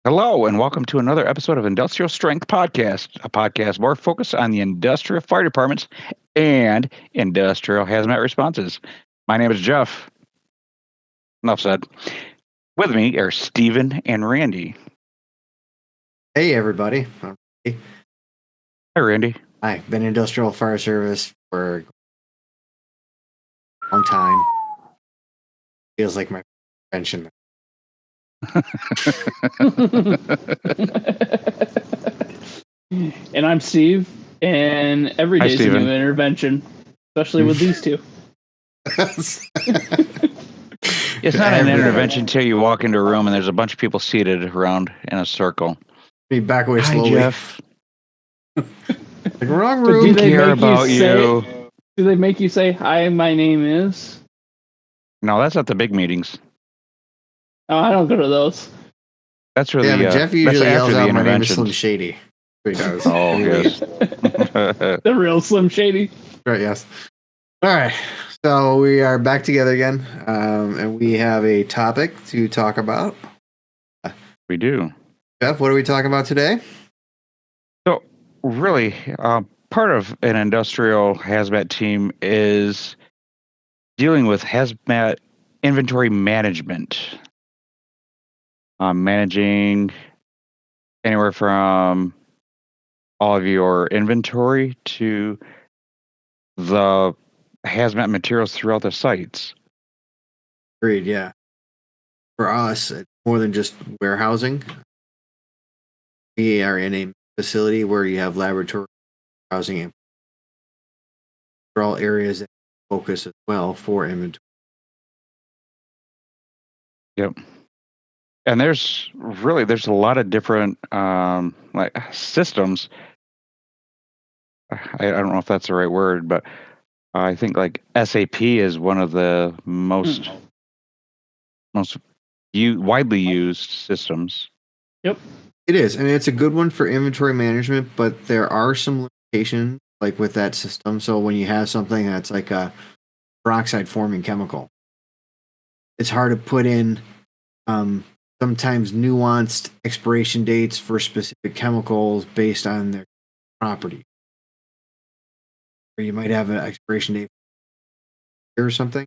Hello, and welcome to another episode of Industrial Strength Podcast, a podcast more focused on the industrial fire departments and industrial hazmat responses. My name is Jeff. Enough said. With me are Stephen and Randy. Hey, everybody. Hi, Randy. I've been in industrial fire service for a long time. Feels like my pension. And I'm Steve, and every Hi, day's a Steven. new intervention, especially with these two. It's not an intervention until you walk into a room and there's a bunch of people seated around in a circle. Be back away Hi, slowly. Jeff. Like, wrong So room. do they Care make about you say? you. Do they make you say, "Hi, my name is"? No, that's at the big meetings. Oh, I don't go to those. That's for Yeah, the but Jeff that's usually after yells the out, "My name is Slim interventions. Shady." He does. Oh, He yes. leaves. The real Slim Shady. Right, yes. All right. So we are back together again, and we have a topic to talk about. We do. Jeff, what are we talking about today? So, really, part of an industrial hazmat team is dealing with hazmat inventory management. Managing anywhere from all of your inventory to the hazmat materials throughout the sites. Agreed, yeah. For us, it's more than just warehousing. We are in a facility where you have laboratory housing and for all areas that focus as well for inventory. Yep. And there's a lot of different like systems. I don't know if that's the right word, but I think like SAP is one of the most widely used systems. Yep. It is, and it's a good one for inventory management, but there are some limitations like with that system. So when you have something that's like a peroxide forming chemical, it's hard to put in sometimes nuanced expiration dates for specific chemicals based on their property. Or you might have an expiration date or something.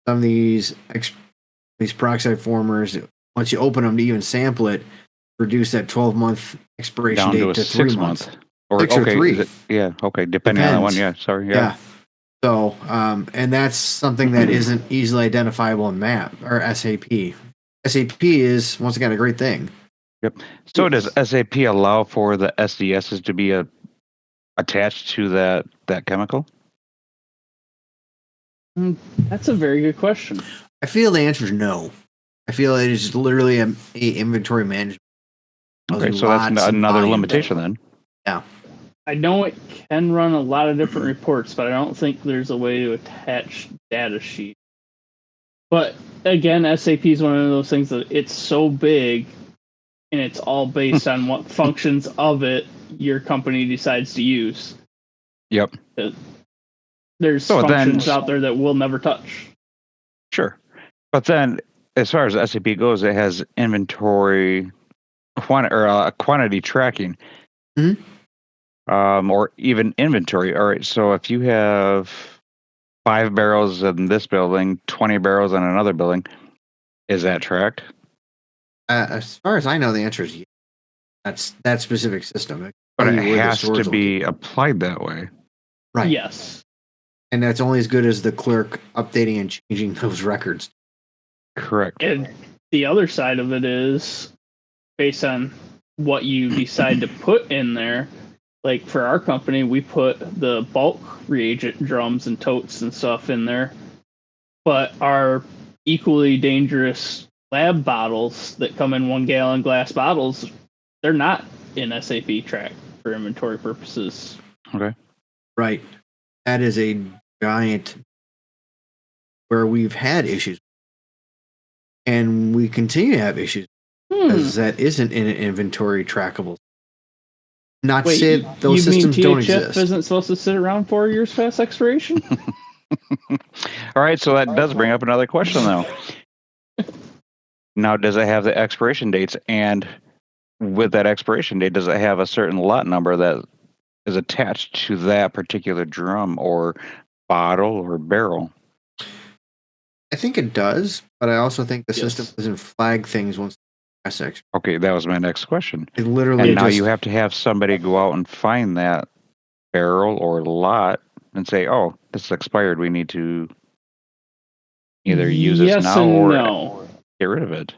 Some of these peroxide formers, once you open them to even sample it, reduce that 12-month expiration Down date to a to 3 6 months. month. Or 6 or okay, 3. is it- yeah, okay, depending on that one. Yeah, Depends. sorry. Yeah. Yeah. So, and that's something that isn't easily identifiable in MAP or SAP. SAP is, once again, a great thing. Yep. So does SAP allow for the SDSs to be attached to that chemical? That's a very good question. I feel the answer is no. I feel it is literally a inventory management. Okay, so that's another limitation then. Yeah. I know it can run a lot of different reports, but I don't think there's a way to attach data sheet. But again, SAP is one of those things that it's so big, and it's all based on what functions of it your company decides to use. Yep. There's functions out there that we'll never touch. Sure. But then, as far as SAP goes, it has inventory quantity tracking. Mm-hmm. Or even inventory. All right, so if you have 5 barrels in this building, 20 barrels in another building, is that tracked? As far as I know, the answer is yes. That's that specific system. But it has to be applied that way. Right. Yes. And that's only as good as the clerk updating and changing those records. Correct. And the other side of it is based on what you decide to put in there. Like for our company, we put the bulk reagent drums and totes and stuff in there. But our equally dangerous lab bottles that come in 1 gallon glass bottles, they're not in SAP track for inventory purposes. Okay. Right. That is a giant where we've had issues. And we continue to have issues because that isn't in an inventory trackable. Not to say those systems don't exist. Isn't supposed to sit around 4 years past expiration? All right, so that does bring up another question, though. Now, does it have the expiration dates? And with that expiration date, does it have a certain lot number that is attached to that particular drum or bottle or barrel? I think it does, but I also think the system Yes. doesn't flag things once it's expired. Okay, that was my next question. It literally And now just you have to have somebody go out and find that barrel or lot and say, "Oh, this is expired. We need to either use this Yes now and or no. get rid of it."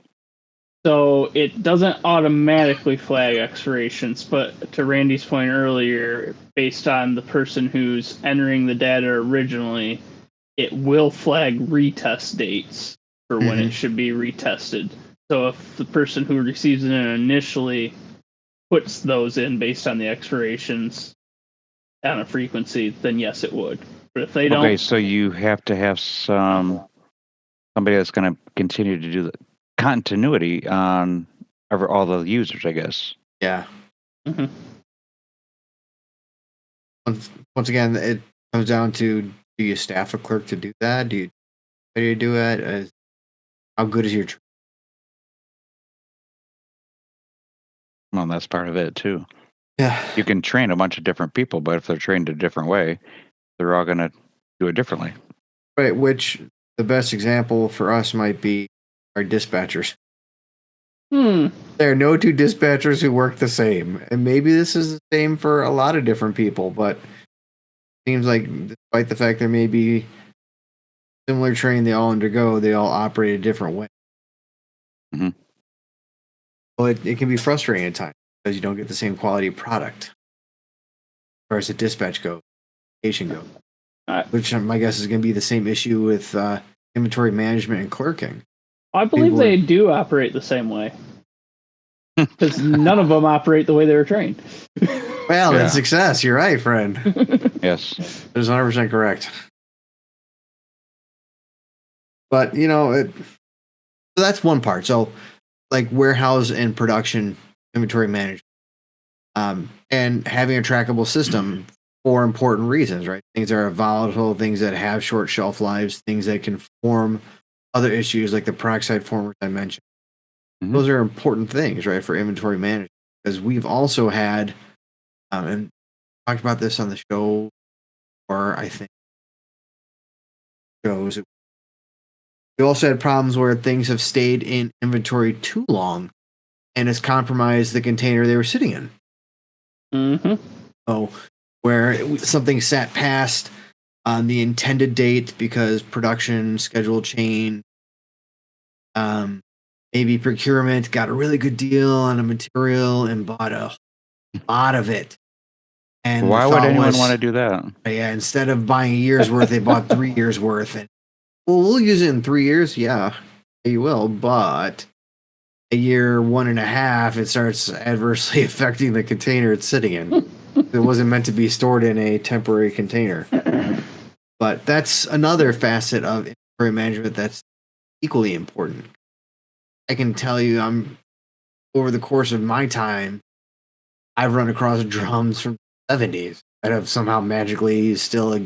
So it doesn't automatically flag expirations, but to Randy's point earlier, based on the person who's entering the data originally, it will flag retest dates for when it should be retested. So if the person who receives it initially puts those in based on the expirations on a frequency, then yes, it would. But if they don't, Okay, so you have to have somebody that's going to continue to do the continuity on all the users, I guess. yeah. Mhm. Once again, it comes down to: do you staff a clerk to do that? How do you do it? How good is your Well, that's part of it too. yeah? You can train a bunch of different people, but if they're trained a different way, they're all going to do it differently. Right. Which the best example for us might be our dispatchers. There are no two dispatchers who work the same, and maybe this is the same for a lot of different people. But it seems like, despite the fact there may be similar training they all undergo, they all operate a different way. Mhm. Well, it can be frustrating at times because you don't get the same quality product as far as the dispatch goes, station goes. Which my guess is going to be the same issue with inventory management and clerking. I believe they do operate the same way because none of them operate the way they were trained. Well, in success, you're right, friend. Yes. That is 100% correct. But, so that's one part. So, like warehouse and production inventory management, and having a trackable system for important reasons, right? Things that are volatile, things that have short shelf lives, things that can form other issues like the peroxide formers I mentioned. Mhm. Those are important things, right, for inventory management. Because we've also had, and talked about this on the show, or I think shows. We also had problems where things have stayed in inventory too long and has compromised the container they were sitting in. So, where something sat past on the intended date because production schedule change, maybe procurement got a really good deal on a material and bought a lot of it. And Why would anyone want to do that? Yeah, instead of buying a year's worth, they bought 3 years worth. And, well, we'll use it in 3 years. Yeah, you will. But a year, 1.5, it starts adversely affecting the container it's sitting in. It wasn't meant to be stored in a temporary container. But that's another facet of inventory management that's equally important. I can tell you, over the course of my time, I've run across drums from the 70s that have somehow magically still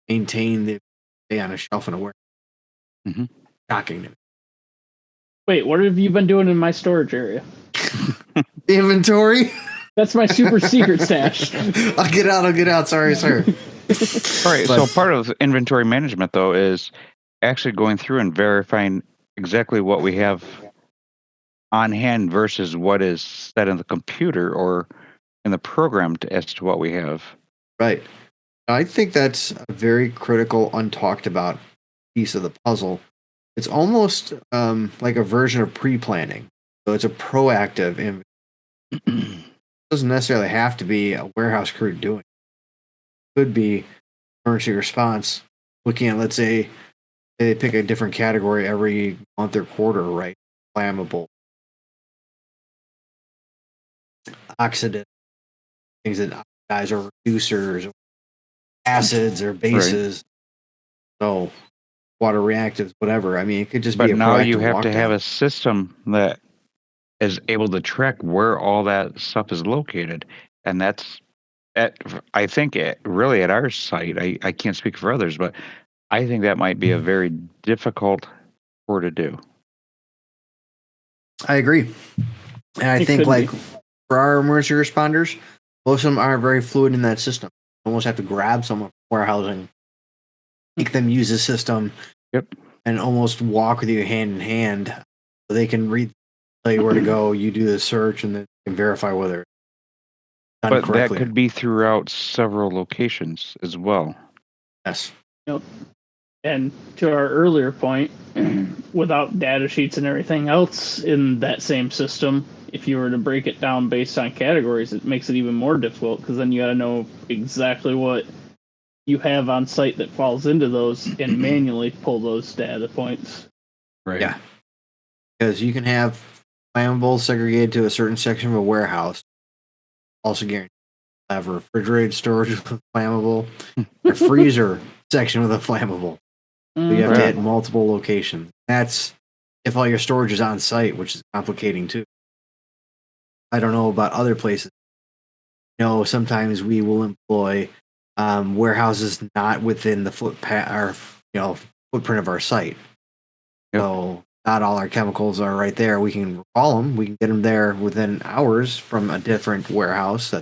maintained the stay on a shelf in a warehouse. Mhm. Shocking to me. Wait, what have you been doing in my storage area? Inventory? That's my super secret stash. I'll get out. Sorry, sir. All right. So part of inventory management, though, is actually going through and verifying exactly what we have on hand versus what is set in the computer or in the program as to what we have. Right. I think that's a very critical, untalked about piece of the puzzle. It's almost like a version of pre-planning. So it's a proactive. It doesn't necessarily have to be a warehouse crew doing it. It could be emergency response, looking at, let's say, they pick a different category every month or quarter, right? Flammable, oxidant, things that oxidize, or reducers, or acids, or bases. Right. So water reactives, whatever. I mean, it could just be a proactive. But now you have to have a system that is able to track where all that stuff is located, and that's I think really at our site. I can't speak for others, but I think that might be a very difficult for to do. I agree. And I think, like, for our emergency responders, most of them aren't very fluid in that system. You almost have to grab someone from warehousing, make them use the system, Yep. and almost walk with you hand in hand so they can tell you where to go. You do the search and then you can verify whether it's done But correctly. that could be throughout several locations as well. Yes. Yep. And to our earlier point, without data sheets and everything else in that same system, if you were to break it down based on categories, it makes it even more difficult because then you got to know exactly what you have on site that falls into those and manually pull those data points. Right. Yeah. Because you can have flammables segregated to a certain section of a warehouse. Also guaranteed to have a refrigerated storage with flammable, a freezer section with a flammable. So you have to hit multiple locations. That's if all your storage is on site, which is complicating too. I don't know about other places. Sometimes we will employ warehouses not within the footprint of our site. Yep. So not all our chemicals are right there. We can recall them. We can get them there within hours from a different warehouse.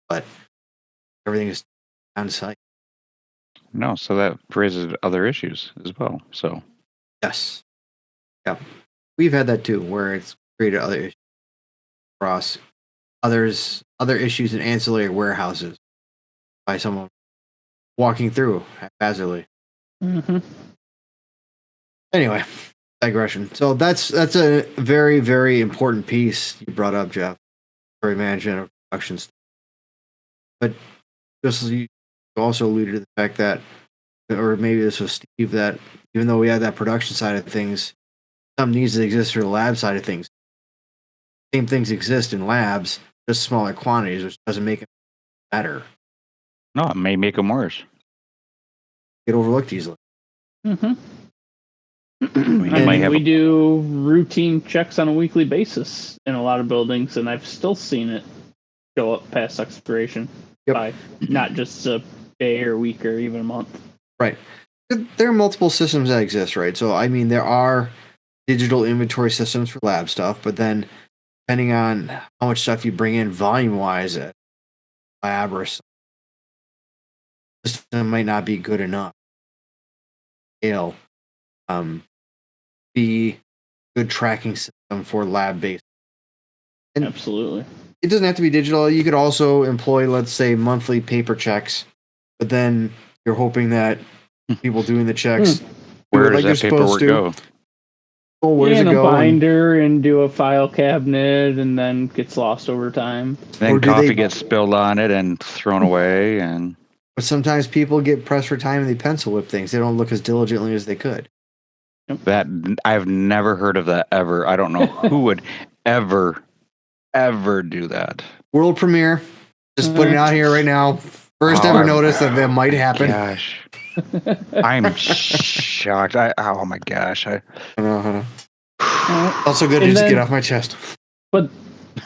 But everything is on site. No, so that raises other issues as well. So Yes. Yeah. We've had that too, where it's created other issues across other issues in ancillary warehouses by someone walking through haphazardly. Mm-hmm. Anyway, digression. So that's a very, very important piece you brought up, Jeff. For management of production. But just as you also alluded to the fact that, or maybe this was Steve, that even though we have that production side of things, some needs that exist for the lab side of things. Same things exist in labs, just smaller quantities, which doesn't make it better. no, it may make them worse. Get overlooked easily. Mm-hmm. You might have we do routine checks on a weekly basis in a lot of buildings, and I've still seen it show up past expiration by not just a day or week or even a month. Right. There are multiple systems that exist, right? So, I mean, there are digital inventory systems for lab stuff, but then depending on how much stuff you bring in volume-wise at lab or something, the system might not be good enough. It'll be good tracking system for lab-based. And absolutely. It doesn't have to be digital. You could also employ, let's say, monthly paper checks, but then you're hoping that people doing the checks where does that paperwork go? Oh, where does it in go? a binder and do a file cabinet, and then gets lost over time. Then coffee gets spilled on it and thrown away, and but sometimes people get pressed for time and they pencil whip things. They don't look as diligently as they could. that I've never heard of that ever. I don't know who would ever do that. World premiere. Just putting it out here right now. First ever notice that might happen. Gosh. I'm shocked. Oh my gosh. I know. Also good to just get off my chest. But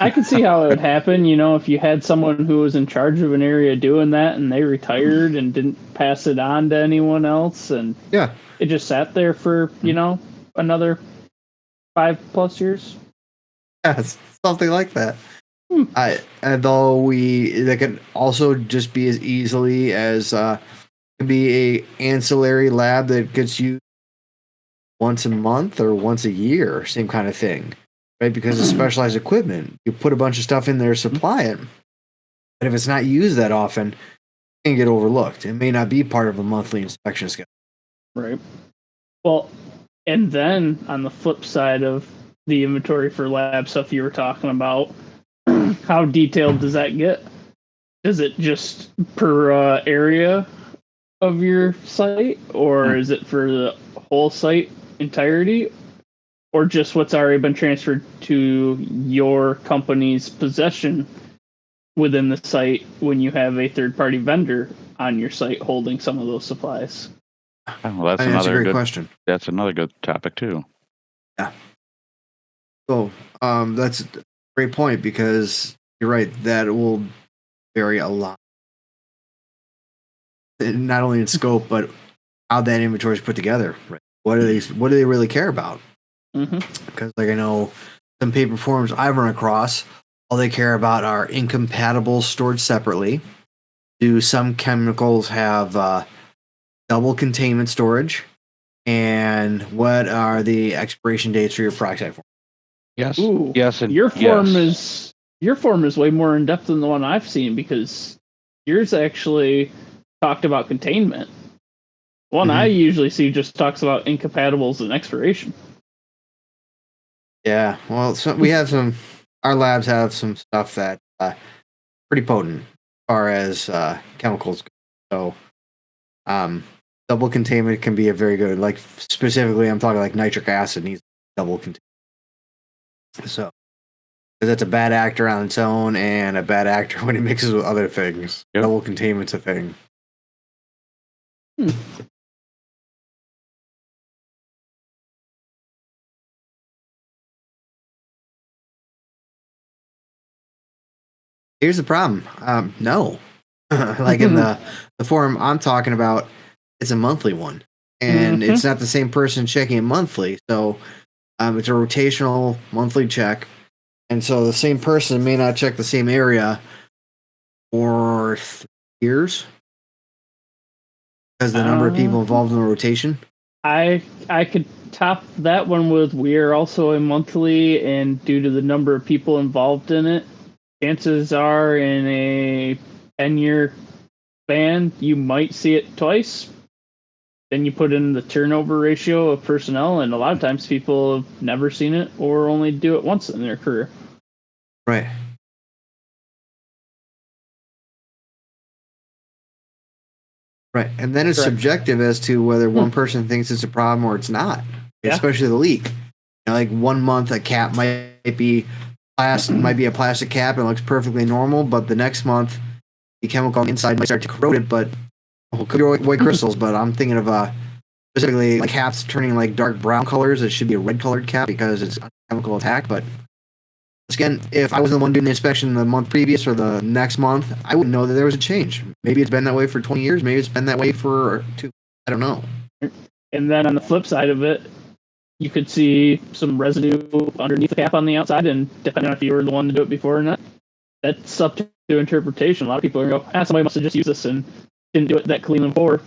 I can see how it would happen, if you had someone who was in charge of an area doing that and they retired and didn't pass it on to anyone else, and it just sat there for, another 5+ years. Yes, something like that. That could also just be as easily as could be a ancillary lab that gets used once a month or once a year, same kind of thing, right? Because of specialized equipment, you put a bunch of stuff in there, supply it, but if it's not used that often, it can get overlooked. It may not be part of a monthly inspection schedule. Right. Well, and then on the flip side of the inventory for lab stuff you were talking about, how detailed does that get? Is it just per area of your site, or is it for the whole site entirety, or just what's already been transferred to your company's possession within the site when you have a third-party vendor on your site holding some of those supplies? Well, that's a great question. That's another good topic too. Yeah. So that's a great point, because you're right, that will vary a lot. Not only in scope, but how that inventory is put together. Right? What do they really care about? Because I know some paper forms I've run across all they care about are incompatibles stored separately. Do some chemicals have double containment storage? And what are the expiration dates for your peroxide form? Yes. Ooh, Yes. And your form yes. is way more in depth than the one I've seen, because yours actually talked about containment. One I usually see just talks about incompatibles and expiration. Yeah, well, so we have some. Our labs have some stuff that pretty potent as far as chemicals go. So, double containment can be a very good. Like specifically, I'm talking like nitric acid needs double containment. So, because it's a bad actor on its own and a bad actor when it mixes with other things. Yep. Double containment's a thing. Here's the problem. No, like in the forum I'm talking about, it's a monthly one, and it's not the same person checking it monthly. So it's a rotational monthly check, and so the same person may not check the same area for 3 years because the number of people involved in the rotation. I could top that one with we're also a monthly, and due to the number of people involved in it, chances are in a 10-year span you might see it twice. Then you put in the turnover ratio of personnel, and a lot of times people have never seen it or only do it once in their career. Right. Right. And then it's Correct. subjective as to whether one person thinks it's a problem or it's not, especially the leak. You know, like 1 month a cap might be a plastic cap and it looks perfectly normal, but the next month the chemical on the inside might start to corrode it, but it could be white crystals. But I'm thinking of specifically like caps turning like dark brown colors. It should be a red colored cap because it's a chemical attack. But again, if I wasn't the one doing the inspection the month previous or the next month, I wouldn't know that there was a change. Maybe it's been that way for 20 years. Maybe it's been that way for 2. I don't know. And then on the flip side of it, you could see some residue underneath the cap on the outside, and depending on if you were the one to do it before or not, that's up to interpretation. A lot of people are going to go, somebody must have just used this and didn't do it that clean before.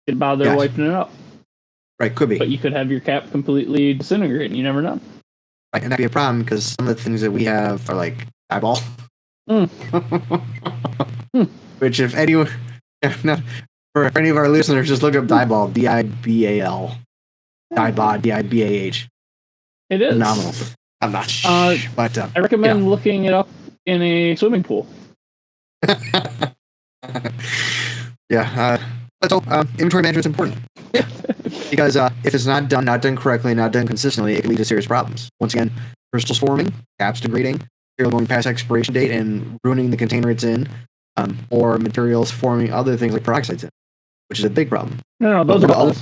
Didn't bother wiping it up. Right, could be. But you could have your cap completely disintegrate, and you never know. Right, and that'd be a problem because some of the things that we have are like eyeball. Which, if anyone, for any of our listeners, just look up Dibal, Dibal, Dibal, Dibah. It is phenomenal. I'm not but I recommend looking it up in a swimming pool. So inventory management is important. Because if it's not done correctly, not done consistently, it can lead to serious problems. Once again, crystals forming, caps degrading, material going past expiration date and ruining the container it's in, or materials forming other things like peroxides in, which is a big problem. No, those are balls.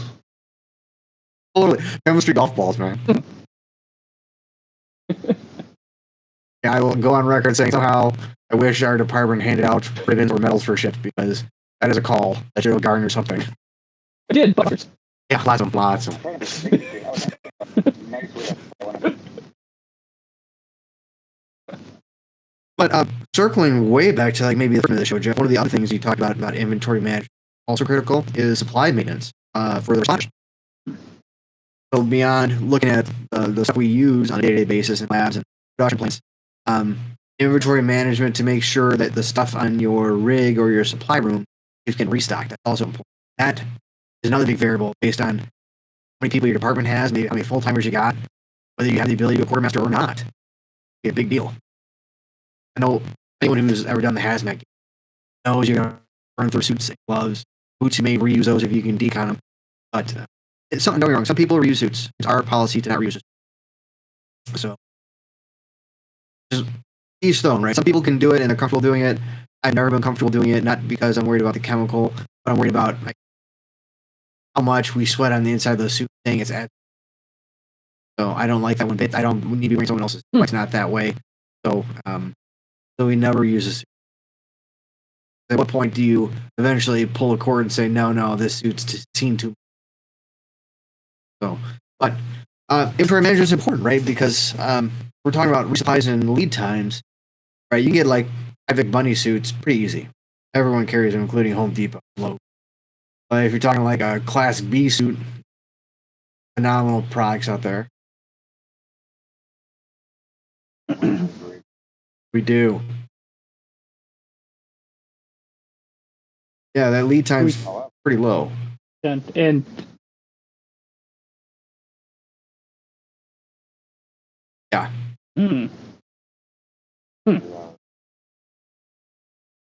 Totally. Chemistry golf balls, man. I will go on record saying somehow I wish our department handed out ribbons or medals for shit, because that is a call that should garner something. I did, buggers. Yeah, lots of them. But circling way back to like maybe the front of the show, Jeff, one of the other things you talked about inventory management, also critical, is supply maintenance for the responders. So beyond looking at the stuff we use on a day-to-day basis in labs and production plants, inventory management to make sure that the stuff on your rig or your supply room is getting restocked. That's also important. That is another big variable based on how many people your department has, maybe how many full-timers you got, whether you have the ability to be a quartermaster or not. It's a big deal. I know anyone who's ever done the hazmat game knows you're going to burn through suits and gloves. Boots, you may reuse those if you can decon them. But it's something, don't get me wrong, some people reuse suits. It's our policy to not reuse it. So, just each stone, right? Some people can do it and they're comfortable doing it. I've never been comfortable doing it, not because I'm worried about the chemical, but I'm worried about how much we sweat on the inside of the suit thing. So I don't like that one bit. I don't need to be wearing someone else's. It's not that way. So, so we never use a suit. At what point do you eventually pull a cord and say, no, this suit's seen too much? So, but inventory management is important, right? Because we're talking about resupplies and lead times. Right, you can get like Havoc bunny suits pretty easy. Everyone carries them, including Home Depot. Low. But if you're talking like a Class B suit, phenomenal products out there. We do. Yeah, that lead time's pretty low. And Yeah. Hmm.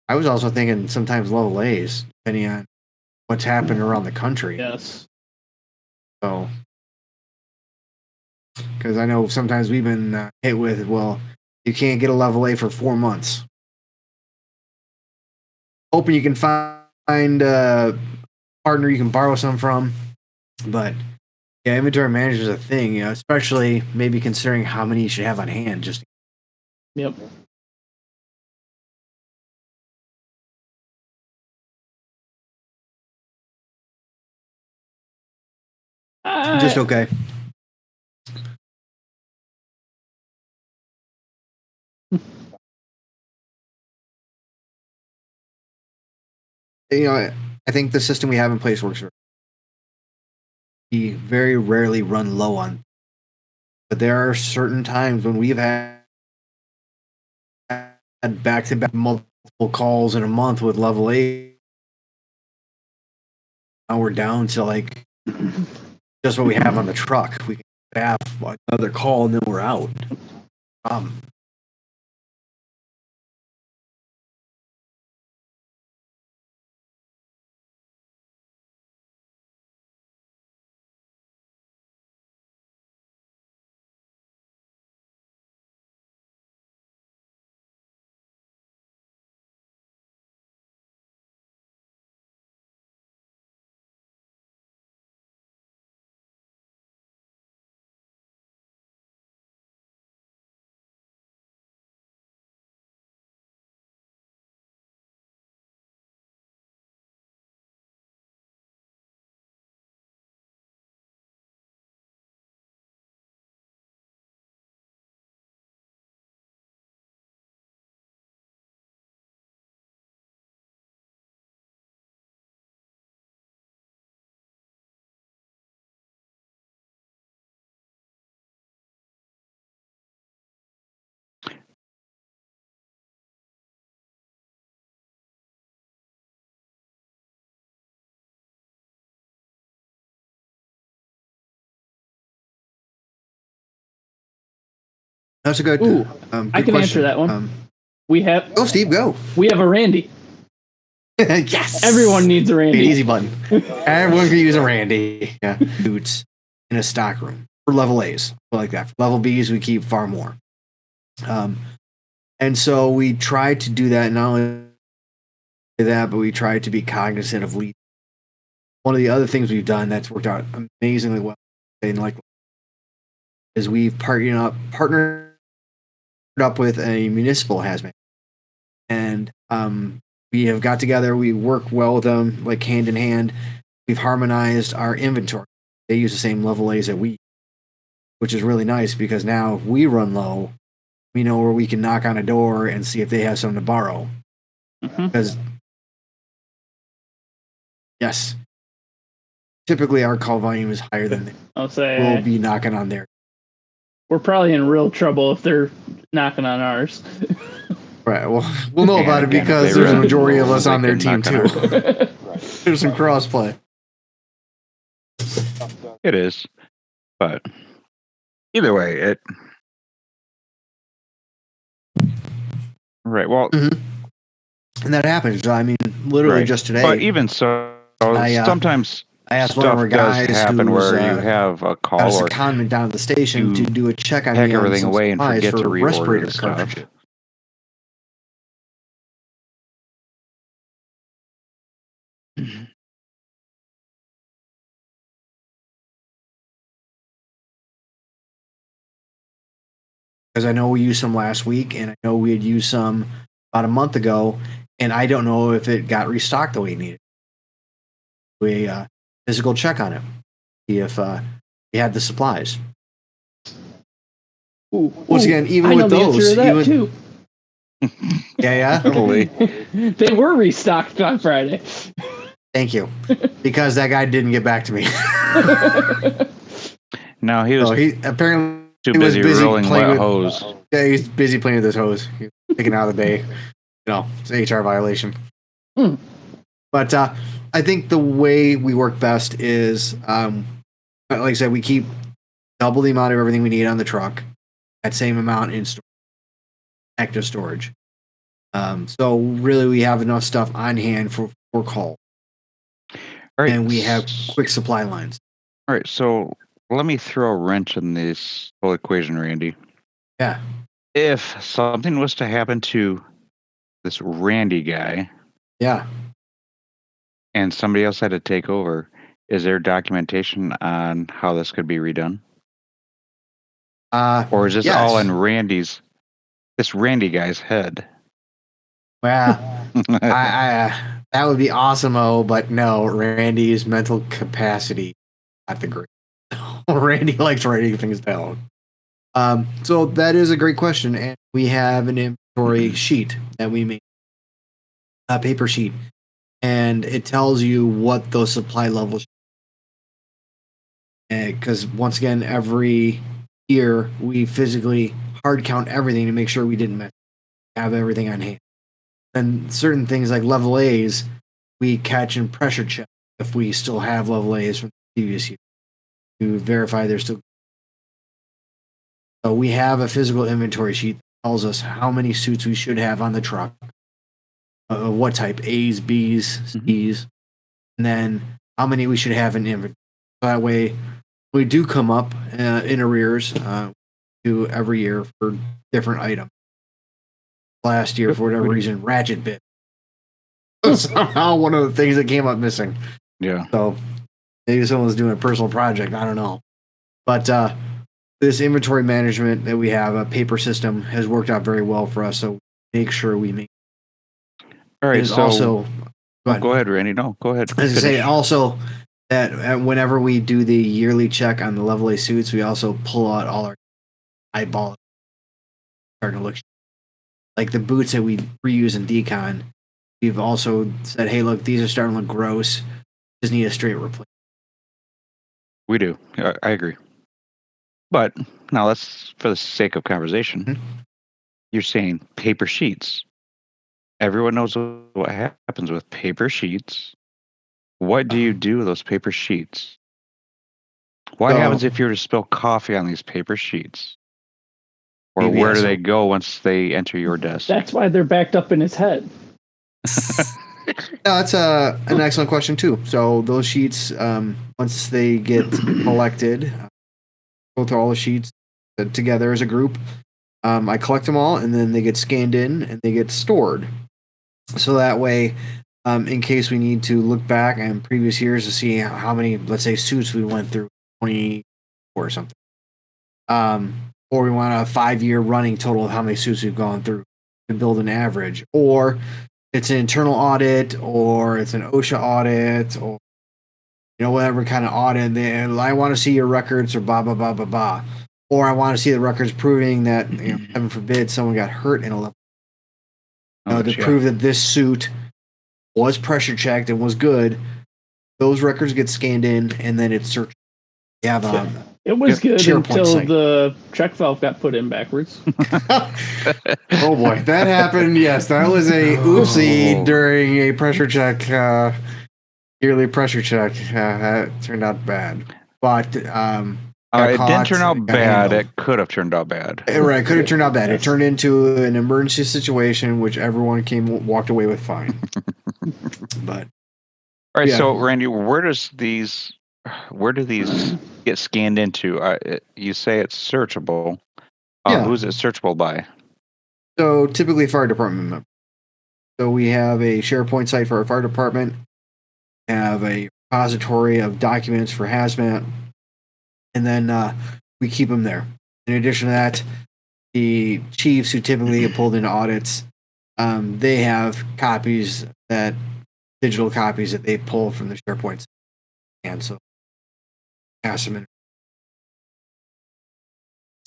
I was also thinking sometimes level A's, depending on what's happened around the country. Yes. So, because I know sometimes we've been hit with, well, you can't get a level A for 4 months. Hoping you can find a partner you can borrow some from. But yeah, inventory management is a thing, especially maybe considering how many you should have on hand. Just Yep. just okay. I think the system we have in place works. We very rarely run low on, but there are certain times when we've had back-to-back multiple calls in a month with level 8. Now we're down to like just what we have on the truck. We can have another call and then we're out. That's a good. Ooh, good I can question. answer that one. We have. Go, Steve. Go. We have a Randy. Yes. Everyone needs a Randy. Easy button. Everyone can use a Randy. Yeah. Boots in a stock room for level A's, like that. For level B's, we keep far more. And so we tried to do that. Not only that, but we tried to be cognizant of lead. One of the other things we've done that's worked out amazingly well, and like, is we've partnered up with a municipal hazmat, and we have got together. We work well with them, like hand in hand. We've harmonized our inventory. They use the same level A's that we, which is really nice because now if we run low, we know where we can knock on a door and see if they have something to borrow. Because yes, typically our call volume is higher than I'll say we'll be knocking on there. We're probably in real trouble if they're knocking on ours. Right. Well, we'll know about it because there's a majority of us on their team too. There's some crossplay. It is, but either way, it. Right. Well, and that happens. I mean, literally just today. But even so, sometimes I asked one of our guys happen where you have a call or a secondment down at the station to do a check on pack everything away and forget to reorder respirator the stuff. Because I know we used some last week, and I know we had used some about a month ago, and I don't know if it got restocked the way it needed. We physical check on it, see if we had the supplies. Once again, even with those, Yeah. Totally. They were restocked on Friday. Thank you. Because that guy didn't get back to me. No, he was So he apparently too he was busy busy rolling playing wet with hose. Yeah, he's busy playing with his hose. He's taking it out of the bay. It's an HR violation. Hmm. But I think the way we work best is, like I said, we keep double the amount of everything we need on the truck, that same amount in active storage. So really, we have enough stuff on hand for call, All right. and we have quick supply lines. All right. So let me throw a wrench in this whole equation, Randy. Yeah. If something was to happen to this Randy guy Yeah. and somebody else had to take over, is there documentation on how this could be redone? Or is this yes. all in this Randy guy's head? Well, I that would be awesome, but no, Randy's mental capacity not the great. Randy likes writing things down. So that is a great question, and we have an inventory sheet that we make, a paper sheet, and it tells you what those supply levels. Because once again, every year we physically hard count everything to make sure we didn't have everything on hand. And certain things like level A's, we catch and pressure check if we still have level A's from the previous year to verify they're still. So we have a physical inventory sheet that tells us how many suits we should have on the truck, what type, A's, B's, C's, and then how many we should have in inventory. So that way, we do come up in arrears to every year for different items. Last year, for whatever reason, ratchet bit. Somehow one of the things that came up missing. Yeah. So maybe someone's doing a personal project. I don't know. But this inventory management that we have, a paper system, has worked out very well for us. So make sure we make. All right. So also, go ahead, Randy. No, go ahead. As I say, also that whenever we do the yearly check on the level A suits, we also pull out all our eyeball, starting to look like the boots that we reuse in decon. We've also said, hey, look, these are starting to look gross. Just need a straight replacement. We do. I agree. But now let's, for the sake of conversation, you're saying paper sheets. Everyone knows what happens with paper sheets. What do you do with those paper sheets? What happens if you were to spill coffee on these paper sheets? Or where do they go once they enter your desk? That's why they're backed up in his head. That's an excellent question too. So those sheets, once they get collected, go through all the sheets together as a group. I collect them all, and then they get scanned in and they get stored. So that way, in case we need to look back on previous years to see how many, let's say, suits we went through, 20 or something, or we want a 5-year running total of how many suits we've gone through to build an average, or it's an internal audit, or it's an OSHA audit, or whatever kind of audit. I want to see your records, or blah blah blah blah blah, or I want to see the records proving that, heaven forbid, someone got hurt in a level. To prove that this suit was pressure checked and was good. Those records get scanned in, and then it's searched. We have it was good SharePoint until site. the check valve got put in backwards. Oh boy, that happened. Yes, that was a oopsie during a pressure check, yearly pressure check. That turned out bad, but it didn't turn out bad. It could have turned out bad. Right, it could have turned out bad. It turned into an emergency situation, which everyone walked away with fine. But all right, so Randy, where do these get scanned into? You say it's searchable. Who's it searchable by? So typically fire department members. So we have a SharePoint site for our fire department. We have a repository of documents for Hazmat. And then we keep them there. In addition to that, the chiefs who typically get pulled into audits, they have digital copies that they pull from the SharePoint. And so pass them in.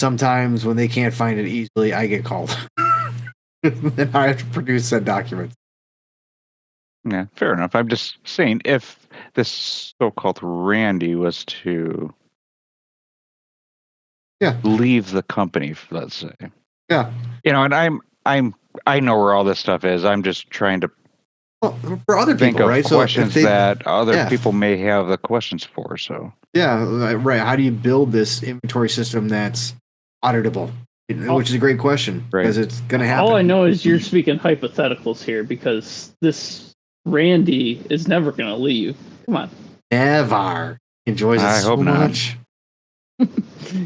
Sometimes when they can't find it easily, I get called. then I have to produce said documents. Yeah, fair enough. I'm just saying, if this so-called Randy was to leave the company, let's say, Yeah. and I know where all this stuff is. I'm just trying to for other think people, of right? questions So that other people may have the questions for. So right. How do you build this inventory system that's auditable? Which is a great question because it's going to happen. All I know is you're speaking hypotheticals here because this Randy is never going to leave. Come on. Never enjoys it so much.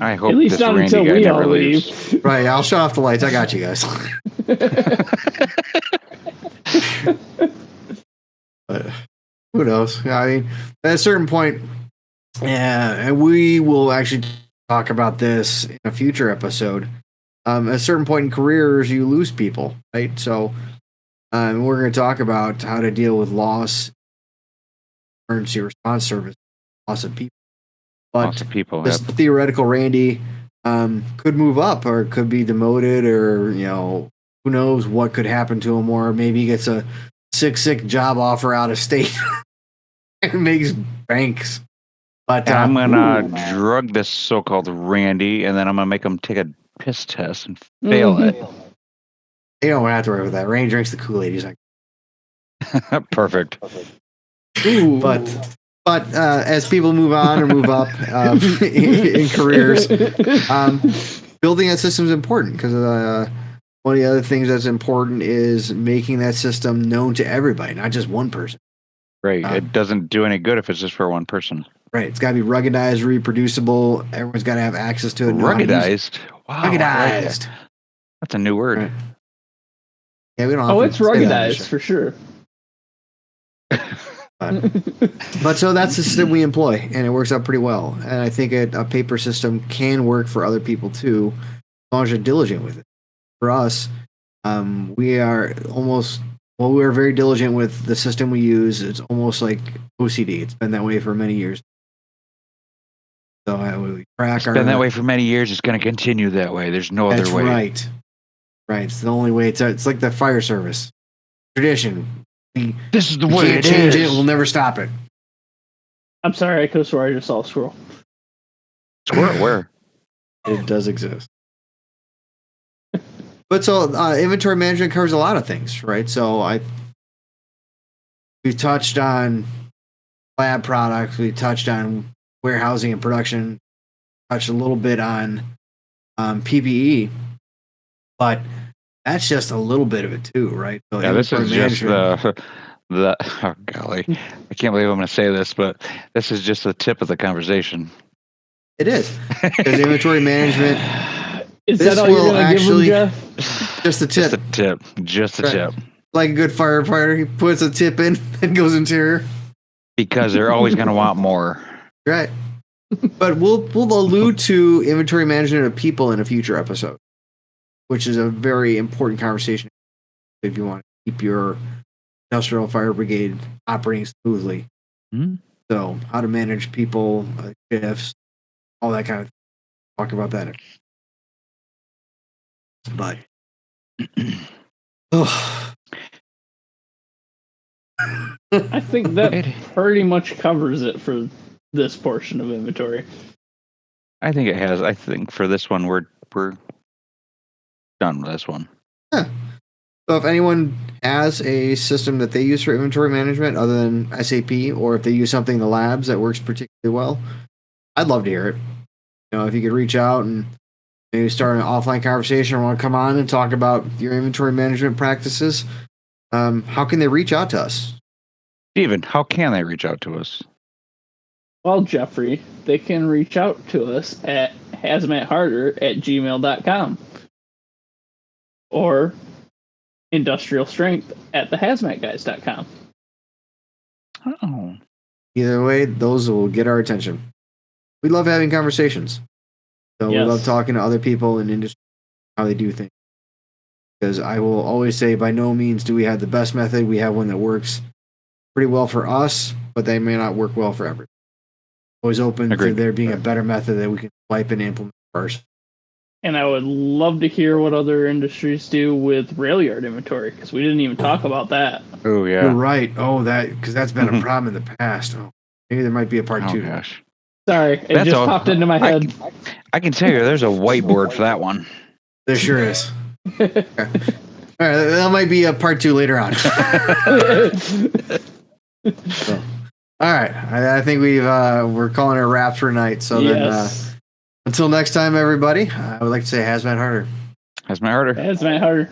I hope at least this not Randy until guy we never all leaves. leave. Right, I'll shut off the lights. I got you guys. But who knows? I mean, at a certain point, and we will actually talk about this in a future episode. At a certain point in careers, you lose people, right? So we're going to talk about how to deal with loss, emergency response service, loss of people. But lots of people. This theoretical Randy could move up, or could be demoted, or who knows what could happen to him, or maybe he gets a sick job offer out of state and makes banks. But I'm gonna drug this so-called Randy, and then I'm gonna make him take a piss test and fail it. You don't have to worry with that. Randy drinks the Kool-Aid. He's like, perfect. But as people move on or move up in careers, building that system is important because one of the other things that's important is making that system known to everybody, not just one person. Right. It doesn't do any good if it's just for one person. Right. It's got to be ruggedized, reproducible. Everyone's got to have access to it. Ruggedized? Wow. Ruggedized. That's a new word. Right. Yeah, we don't. Oh, it's ruggedized for sure. But so that's the system we employ, and it works out pretty well. And I think a paper system can work for other people too, as long as you're diligent with it. For us, we are very diligent with the system we use. It's almost like OCD. It's been that way for many years. So we track. It's been that way for many years. It's going to continue that way. There's no other way. Right. Right. It's the only way. It's like the fire service tradition. This is the way it is. Change it. We'll never stop it. I'm sorry, I could have swore I just saw a squirrel. Squirrel where? It does exist. But so inventory management covers a lot of things, right? So we touched on lab products. We touched on warehousing and production. Touched a little bit on PPE, but that's just a little bit of it too, right? So yeah, this is just the oh golly, I can't believe I'm going to say this, but this is just the tip of the conversation. It is because inventory management. Is that all you're going to give them, Jeff? Just the tip. Just the tip. Like a good firefighter, he puts a tip in and goes interior. Because they're always going to want more. Right. But we'll allude to inventory management of people in a future episode, which is a very important conversation if you want to keep your industrial fire brigade operating smoothly. Mm-hmm. So how to manage people, shifts, all that kind of thing. Talk about that. But I think that pretty much covers it for this portion of inventory. I think it has. I think for this one, we're done with this one. Yeah. So if anyone has a system that they use for inventory management other than SAP, or if they use something in the labs that works particularly well, I'd love to hear it. If you could reach out and maybe start an offline conversation or want to come on and talk about your inventory management practices, how can they reach out to us? Steven, how can they reach out to us? Well, Jeffrey, they can reach out to us at hazmatharder@gmail.com or industrialstrength@thehazmatguys.com. Oh. Either way, those will get our attention. We love having conversations. So we love talking to other people in industry, how they do things. Because I will always say, by no means do we have the best method. We have one that works pretty well for us, but they may not work well for everyone. Always open to there being a better method that we can wipe and implement first. And I would love to hear what other industries do with rail yard inventory, because we didn't even talk about that. Oh, yeah. You're right. Oh, because that's been a problem in the past. Oh, maybe there might be a part 2. Gosh. Sorry, it just popped into my head. I can tell you there's a whiteboard for that one. There sure is. Okay. All right, that might be a part 2 later on. So, all right, I think we're calling it a wrap for tonight. So then, until next time, everybody, I would like to say Hazmat harder. Hazmat harder. Hazmat harder.